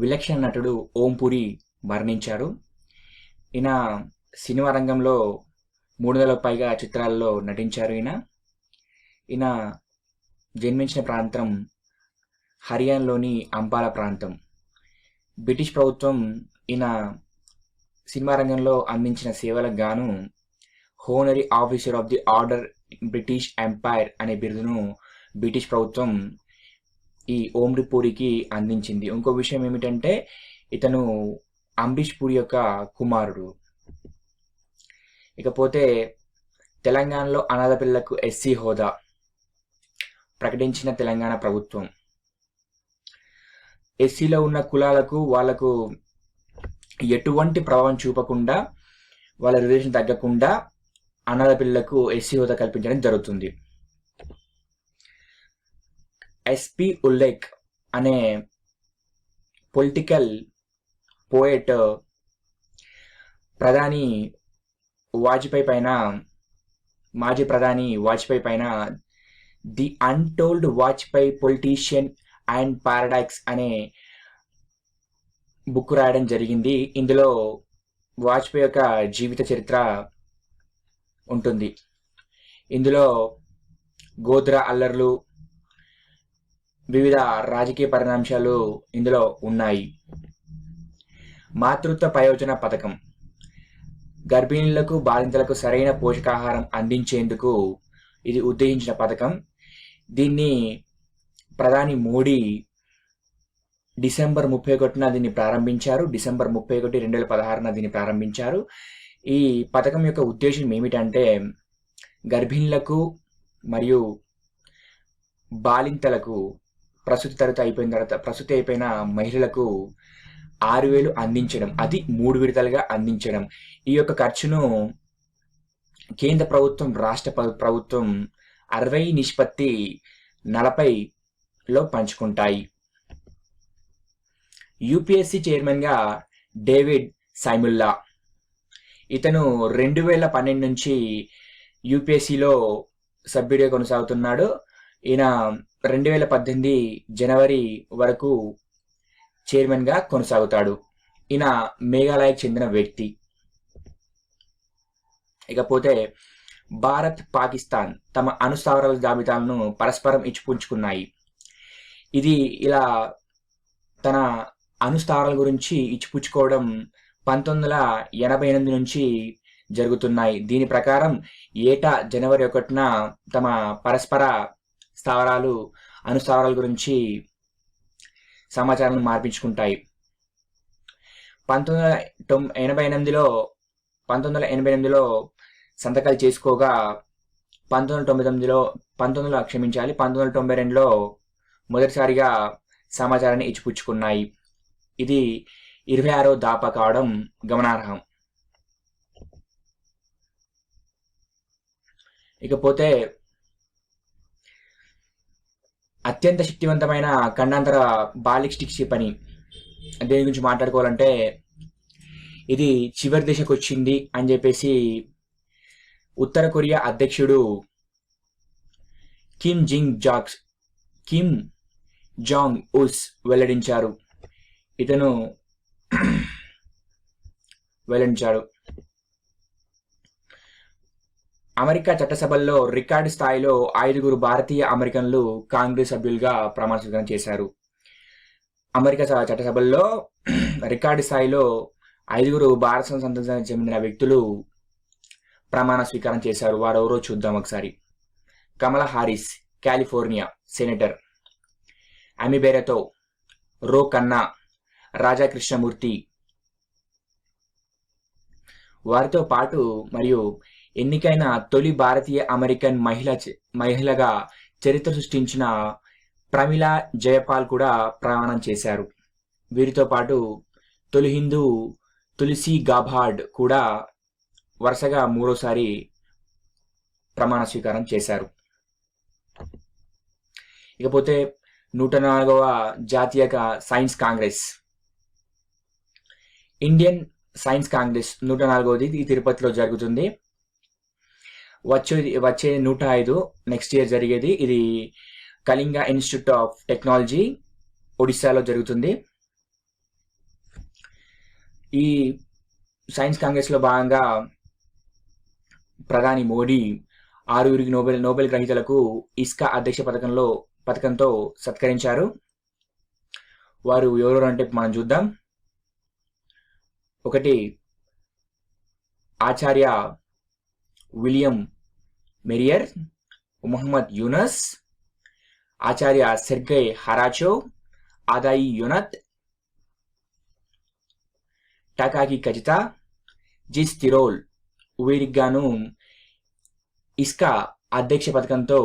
విలక్షణ నటుడు ఓం పురి మరణించారు. ఈయన సినిమా రంగంలో 300 పైగా చిత్రాల్లో నటించారు. ఈయన జన్మించిన ప్రాంతం హర్యానాలోని అంబాలా ప్రాంతం. బ్రిటిష్ ప్రభుత్వం ఈయన సినిమా రంగంలో అందించిన సేవలకు గాను honorary officer of the order British empire అనే బిరుదును బ్రిటిష్ ప్రభుత్వం ఈ ఓం పూరికి అందించింది. ఇంకో విషయం ఏమిటంటే ఇతను అంబరీష్ పూరి యొక్క కుమారుడు. ఇకపోతే తెలంగాణలో అనాథ పిల్లలకు ఎస్సీ హోదా ప్రకటించిన తెలంగాణ ప్రభుత్వం. ఎస్సీలో ఉన్న కులాలకు వాళ్లకు ఎటువంటి ప్రభావం చూపకుండా, వాళ్ళ రిజర్వేషన్ తగ్గకుండా అనాథ పిల్లలకు ఎస్సీ హోదా కల్పించడం జరుగుతుంది. ఎస్పి ఉల్లేఖ్ అనే పొలిటికల్ పోయెట్ మాజీ ప్రధాని వాజ్పేయి పైన the untold Vajpayee politician and paradox అనే బుక్ రాయడం జరిగింది. ఇందులో వాజ్పేయి యొక్క జీవిత చరిత్ర ఉంటుంది. ఇందులో గోద్రా అల్లర్లు, వివిధ రాజకీయ పరిణామాలు ఇందులో ఉన్నాయి. మాతృత్వ ప్రయోజన పథకం గర్భిణీలకు, బాలింతలకు సరైన పోషకాహారం అందించేందుకు ఇది ఉద్దేశించిన పథకం. దీన్ని ప్రధాని మోడీ డిసెంబర్ 31న దీన్ని ప్రారంభించారు. డిసెంబర్ 31, 2016న దీన్ని ప్రారంభించారు. ఈ పథకం యొక్క ఉద్దేశం ఏమిటంటే గర్భిణీలకు మరియు బాలింతలకు ప్రసూతి అయిపోయిన మహిళలకు 6,000 అందించడం, అది 3 విడతలుగా అందించడం. ఈ యొక్క ఖర్చును కేంద్ర ప్రభుత్వం, రాష్ట్ర ప్రభుత్వం 60:40లో పంచుకుంటాయి. యూపీఎస్సీ చైర్మన్గా డేవిడ్ సైముల్లా. ఇతను 2012 నుంచి యూపీఎస్సీలో సభ్యుడిగా కొనసాగుతున్నాడు. ఈయన 2018 జనవరి వరకు చైర్మన్గా కొనసాగుతాడు. ఈయన మేఘాలయకు చెందిన వ్యక్తి. ఇకపోతే భారత్, పాకిస్తాన్ తమ అణుస్థావరాల జాబితాలను పరస్పరం ఇచ్చిపుచ్చుకున్నాయి. ఇది ఇలా తన అణుస్థావరాల గురించి ఇచ్చిపుచ్చుకోవడం 1988 నుంచి జరుగుతున్నాయి. దీని ప్రకారం ఏటా జనవరి 1న తమ పరస్పర అణుస్థావరాల గురించి సమాచారాన్ని మార్పించుకుంటాయి. 1988లో సంతకాలు చేసుకోగా 1992లో మొదటిసారిగా సమాచారాన్ని ఇచ్చిపుచ్చుకున్నాయి. ఇది 26వ దాపా కావడం గమనార్హం. ఇకపోతే అత్యంత శక్తివంతమైన ఖండాంతర బాలిస్టిక్ క్షిపణి దేని గురించి మాట్లాడుకోవాలంటే ఇది చివరి దశకు వచ్చింది అని చెప్పేసి ఉత్తర కొరియా అధ్యక్షుడు కిమ్ జాంగ్ ఉస్ వెల్లడించారు. అమెరికా చట్టసభల్లో రికార్డు స్థాయిలో 5 భారతీయ అమెరికన్లు కాంగ్రెస్ సభ్యులుగా ప్రమాణ స్వీకారం చేశారు. అమెరికా చట్టసభల్లో రికార్డు స్థాయిలో 5 భారత సంతతికి చెందిన వ్యక్తులు ప్రమాణ స్వీకారం చేశారు. వారెవరో చూద్దాం ఒకసారి. కమలా హారిస్, కాలిఫోర్నియా సెనేటర్. అమి బెరెతో, రో కన్నా, రాజా కృష్ణమూర్తి. వారితో పాటు మరియు ఎన్నికైన తొలి భారతీయ అమెరికన్ మహిళగా చరిత్ర సృష్టించిన ప్రమిళ జయపాల్ కూడా ప్రమాణం చేశారు. వీరితో పాటు తొలి హిందూ తులసి గాబార్డ్ కూడా వరుసగా 3వసారి ప్రమాణ స్వీకారం చేశారు. ఇకపోతే 104వ జాతీయ science congress, Indian science congress 104వది ఈ తిరుపతిలో జరుగుతుంది. వచ్చే 105 నెక్స్ట్ ఇయర్ జరిగేది. ఇది కళింగ ఇన్స్టిట్యూట్ ఆఫ్ టెక్నాలజీ ఒడిశాలో జరుగుతుంది. ఈ సైన్స్ కాంగ్రెస్లో భాగంగా ప్రధాని మోడీ 6 నోబెల్ గ్రహీతలకు ఇస్కా అధ్యక్ష పథకంతో సత్కరించారు. వారు ఎవరెవరు అంటే మనం చూద్దాం. ఒకటి ఆచార్య విలియం మెరియర్, మొహమ్మద్ యూనస్, ఆచార్య సెర్గై హరాచో, ఆదాయి యోనత్, టకాకి కజితా, జిస్ తిరోల్. వీరికి గాను ఇస్కా అధ్యక్ష పథకంతో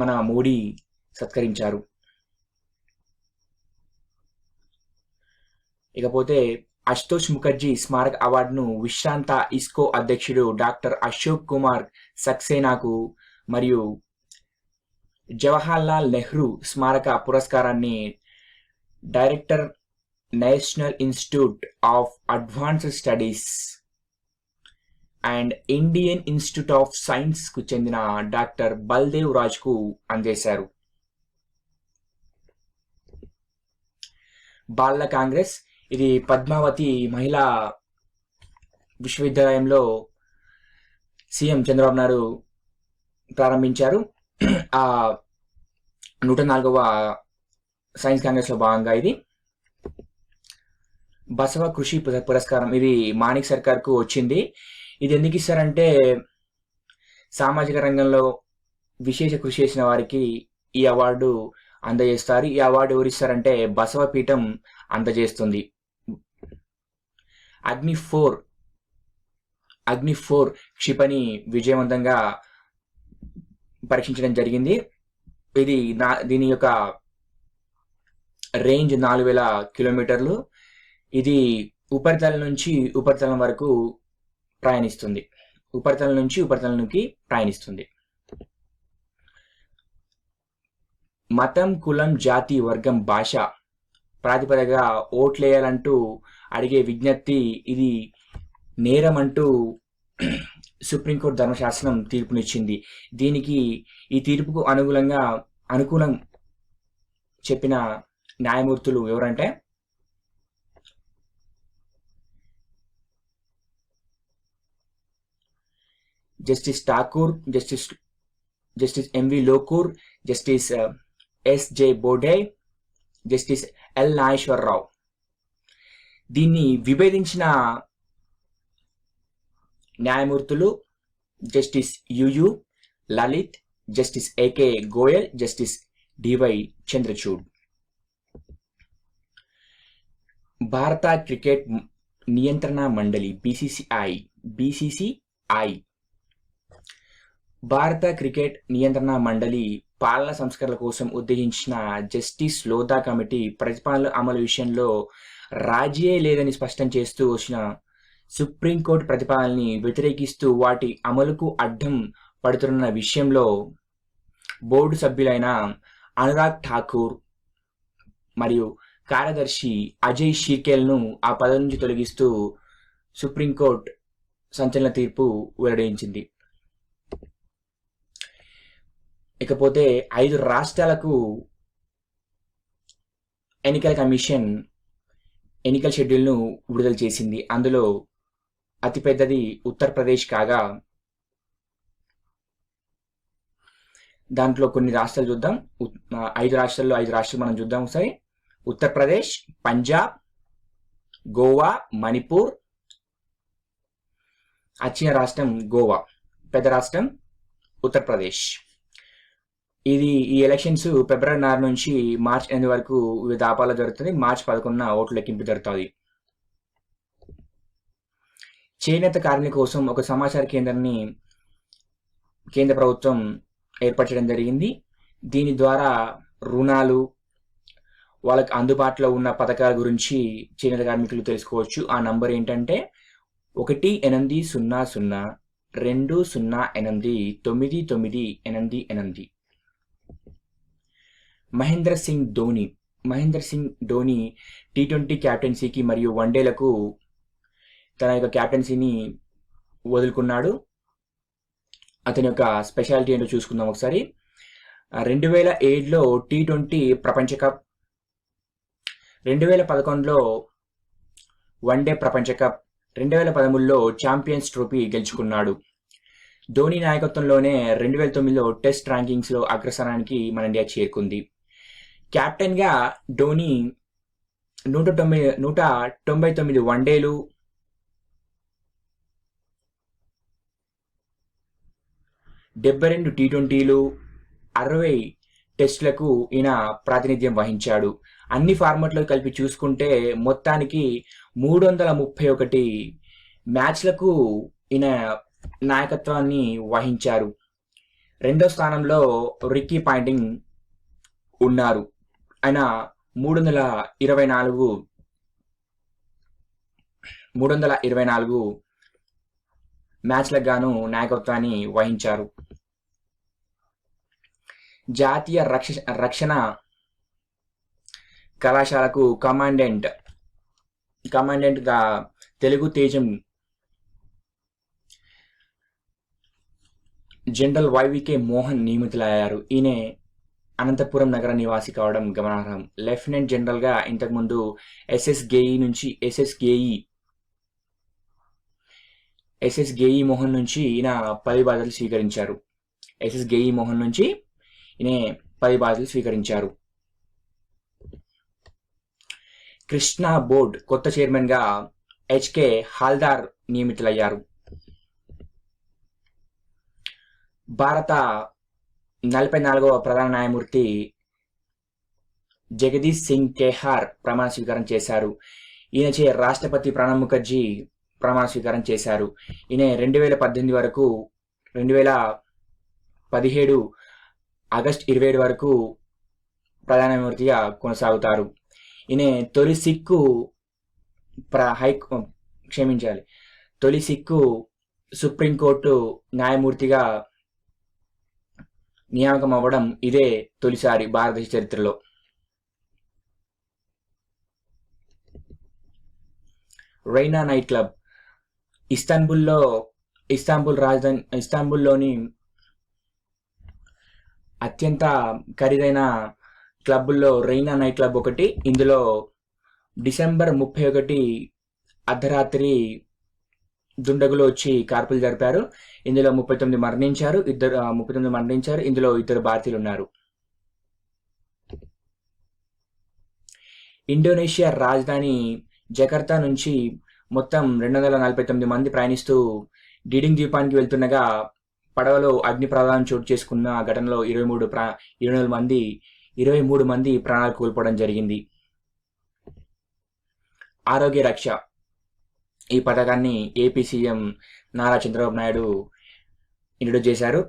మన మోడీ సత్కరించారు. ఇకపోతే అశుతోష్ ముఖర్జీ స్మారక అవార్డును విశ్రాంత ఇస్కో అధ్యక్షుడు డాక్టర్ అశోక్ కుమార్ సక్సేనాకు మరియు జవహర్లాల్ నెహ్రూ స్మారక పురస్కారాన్ని director national institute of advanced studies and Indian institute of science కు చెందిన డాక్టర్ బల్దేవ్ రాజ్ కు అందజేశారు. బాల కాంగ్రెస్ ఇది పద్మావతి మహిళా విశ్వవిద్యాలయంలో సీఎం చంద్రబాబు నాయుడు ప్రారంభించారు. ఆ 104వ సైన్స్ కాంగ్రెస్ లో భాగంగా ఇది బసవ కృషి పురస్కారం ఇది మాణిక్ సర్కార్ కు వచ్చింది. ఇది ఎందుకు ఇస్తారంటే సామాజిక రంగంలో విశేష కృషి చేసిన వారికి ఈ అవార్డు అందజేస్తారు. ఈ అవార్డు ఎవరిస్తారంటే బసవ పీఠం అందజేస్తుంది. అగ్ని 4 క్షిపణి విజయవంతంగా పరీక్షించడం జరిగింది. దీని యొక్క రేంజ్ 4000 కిలోమీటర్లు. ఇది ఉపరితలం నుంచి ఉపరితలం వరకు ప్రయాణిస్తుంది. ఉపరితలం నుంచి ఉపరితలంలోకి ప్రయాణిస్తుంది. మతం, కులం, జాతి, వర్గం, భాష ప్రాతిపదికగా ఓట్లేయాలంటూ అడిగే విజ్ఞప్తి ఇది నేరం అంటూ సుప్రీంకోర్టు ధర్మశాస్త్రం తీర్పునిచ్చింది. ఈ తీర్పుకు అనుకూలం చెప్పిన న్యాయమూర్తులు ఎవరంటే justice Thakur, justice M V Lokur, justice S J Bobde, justice L Nageswara Rao. దీన్ని విభేదించిన న్యాయమూర్తులు justice U U Lalit, justice A K Goel, justice D Y Chandrachud. భారత క్రికెట్ నియంత్రణ మండలి బీసీసీఐ భారత క్రికెట్ నియంత్రణ మండలి పాలనా సంస్కరణల కోసం ఉద్దేశించిన జస్టిస్ లోధా కమిటీ ప్రతిపాదనల అమలు విషయంలో రాజీయే లేదని స్పష్టం చేస్తూ వచ్చిన సుప్రీంకోర్టు ప్రతిపాదనని వ్యతిరేకిస్తూ వాటి అమలుకు అడ్డం పడుతున్న విషయంలో బోర్డు సభ్యులైన అనురాగ్ ఠాకూర్ మరియు కార్యదర్శి అజయ్ షీర్కేల్ను ఆ పదవి నుంచి తొలగిస్తూ సుప్రీంకోర్టు సంచలన తీర్పు వెల్లడించింది. ఇకపోతే 5 రాష్ట్రాలకు ఎన్నికల కమిషన్ ఎన్నికల షెడ్యూల్ను విడుదల చేసింది. అందులో అతిపెద్దది ఉత్తరప్రదేశ్ కాగా దాంట్లో కొన్ని రాష్ట్రాలు చూద్దాం. 5 రాష్ట్రాలు మనం చూద్దాం ఒకసారి. ఉత్తరప్రదేశ్, పంజాబ్, గోవా, మణిపూర్. చిన్న రాష్ట్రం గోవా, పెద్ద రాష్ట్రం ఉత్తరప్రదేశ్. ఈ ఎలక్షన్స్ ఫిబ్రవరి 4 నుంచి మార్చి 8 వరకు వివిధ ఆపాలో జరుగుతుంది. మార్చి 11న ఓట్ల లెక్కింపు జరుగుతుంది. చేనేత కార్మికుల కోసం ఒక సమాచార కేంద్రాన్ని కేంద్ర ప్రభుత్వం ఏర్పరచడం జరిగింది. దీని ద్వారా రుణాలు, వాళ్ళకి అందుబాటులో ఉన్న పథకాల గురించి చేనేత కార్మికులు తెలుసుకోవచ్చు. ఆ నంబర్ ఏంటంటే 1800208998. మహేంద్ర సింగ్ ధోని T20 క్యాప్టెన్సీకి మరియు వన్డేలకు తన యొక్క క్యాప్టెన్సీని వదులుకున్నాడు. అతని యొక్క స్పెషాలిటీ ఏంటో చూసుకుందాం ఒకసారి. 2007లో T20 ప్రపంచ కప్, 2011లో వన్డే ప్రపంచ కప్, 2013లో ఛాంపియన్స్ ట్రోఫీ గెలుచుకున్నాడు. ధోని నాయకత్వంలోనే 2009లో టెస్ట్ ర్యాంకింగ్స్లో అగ్రస్థానానికి మన ఇండియా చేరుకుంది. కెప్టెన్గా ధోని 199 వన్డేలు, 72 టీ20లు, 60 టెస్టులకు ఈయన ప్రాతినిధ్యం వహించాడు. అన్ని ఫార్మాట్లో కలిపి చూసుకుంటే మొత్తానికి 331 మ్యాచ్లకు ఈయన నాయకత్వాన్ని వహించారు. రెండో స్థానంలో రిక్కీ పాయింటింగ్ ఉన్నారు. ఆయన 324 మ్యాచ్లకు గాను నాయకత్వాన్ని వహించారు. జాతీయ రక్షణ కళాశాలకు కమాండెంట్గా తెలుగు తేజం జనరల్ వైవికే మోహన్ నియమితులయ్యారు. ఈయన అనంతపురం నగర నివాసి కావడం గమనార్హం. లెఫ్టినెంట్ జనరల్గా ఇంతకుముందు ఎస్ఎస్గేఈ మోహన్ నుంచి ఈయన 10 బాధ్యతలు స్వీకరించారు. ఎస్ఎస్గేఈ మోహన్ నుంచి ఈయన 10 బాధ్యతలు స్వీకరించారు. కృష్ణా బోర్డ్ కొత్త చైర్మన్గా హెచ్కే హాల్దార్ నియమితులయ్యారు. భారత 44వ ప్రధాన న్యాయమూర్తి జగదీష్ సింగ్ కేహార్ ప్రమాణ స్వీకారం చేశారు. ఈయనచే రాష్ట్రపతి ప్రణబ్ ముఖర్జీ ప్రమాణ స్వీకారం చేశారు. ఈయన 2018 వరకు 2017 ఆగస్టు 27 వరకు ప్రధాన న్యాయమూర్తిగా కొనసాగుతారు. ఈయన తొలి సిక్కు సుప్రీంకోర్టు న్యాయమూర్తిగా నియామకం అవ్వడం ఇదే తొలిసారి భారతదేశ చరిత్రలో. రైనా నైట్ క్లబ్ ఇస్తాంబుల్లోని అత్యంత ఖరీదైన క్లబ్బుల్లో రైనా నైట్ క్లబ్ ఒకటి. ఇందులో డిసెంబర్ 31 అర్ధరాత్రి దుండగులు వచ్చి కాల్పులు జరిపారు. ఇందులో 39 మరణించారు. ఇందులో 2 భారతీయులు ఉన్నారు. ఇండోనేషియా రాజధాని జకర్తా నుంచి మొత్తం 249 మంది ప్రయాణిస్తూ డీడింగ్ ద్వీపానికి వెళ్తుండగా పడవలో అగ్ని ప్రమాదం చోటు చేసుకున్న ఘటనలో 23 మంది ప్రాణాలు కోల్పోవడం జరిగింది. ఆరోగ్య రక్ష ఈ పథకాన్ని AP CM Nara Chandrababu Naidu introduce చేశారు.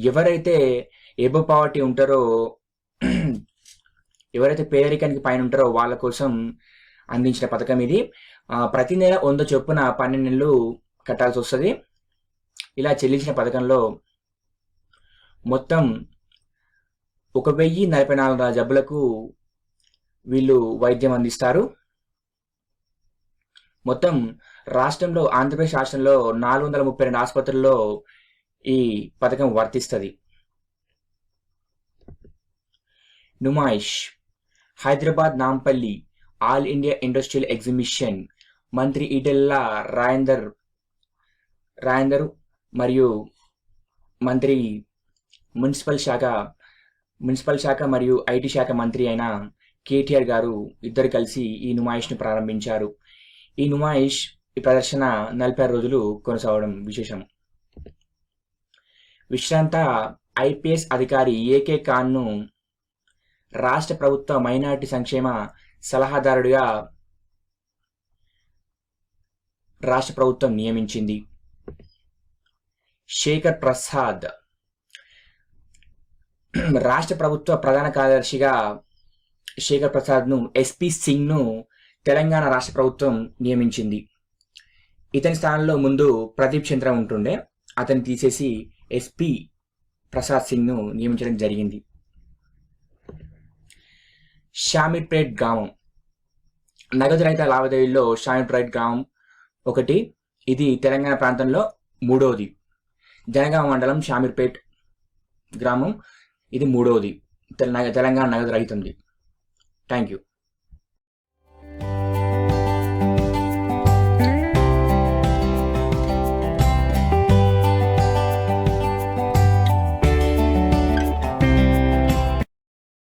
ఎవరైతే ఎబో పావర్టీ ఉంటారో, ఎవరైతే పేదరికానికి పైన ఉంటారో వాళ్ళ కోసం అందించిన పథకం ఇది. ప్రతి నెల 100 చొప్పున 12 నెలలు కట్టాల్సి వస్తుంది. ఇలా చెల్లించిన పథకంలో మొత్తం 1044 జబ్బులకు వీళ్ళు వైద్యం అందిస్తారు. మొత్తం రాష్ట్రంలో, ఆంధ్రప్రదేశ్ రాష్ట్రంలో 432 ఆసుపత్రుల్లో ఈ పథకం వర్తిస్తుంది. Numaish Hyderabad Nampally all India industrial exhibition మంత్రి ఈటెల్ల రాజేందర్ మరియు మంత్రి మున్సిపల్ శాఖ మరియు ఐటీ శాఖ మంత్రి అయిన కేటీఆర్ గారు ఇద్దరు కలిసి ఈ నుమాయిష్ను ప్రారంభించారు. ఈ నుమాయిష్ ఈ ప్రదర్శన 46 రోజులు కొనసాగడం విశేషం. విశ్రాంత ఐపీఎస్ అధికారి ఏకే ఖాన్ను రాష్ట్ర ప్రభుత్వ మైనారిటీ సంక్షేమ సలహాదారుడిగా రాష్ట్ర ప్రభుత్వం నియమించింది. శేఖర్ ప్రసాద్ రాష్ట్ర ప్రభుత్వ ప్రధాన కార్యదర్శిగా శేఖర్ ప్రసాద్ను ఎస్పీ సింగ్ను తెలంగాణ రాష్ట్ర ప్రభుత్వం నియమించింది. ఇతని స్థానంలో ముందు ప్రదీప్ చంద్ర ఉంటుండే, అతన్ని తీసేసి ఎస్పీ ప్రసాద్ సింగ్ను నియమించడం జరిగింది. షామీర్పేట్ గ్రామం నగదు రహిత లావాదేవీల్లో షామీర్పేట్ గ్రామం ఒకటి. ఇది తెలంగాణ ప్రాంతంలో 3వది. జనగామ మండలం షామీర్పేట్ గ్రామం ఇది 3వది తెలంగాణ నగదు రహితంది. Thank you.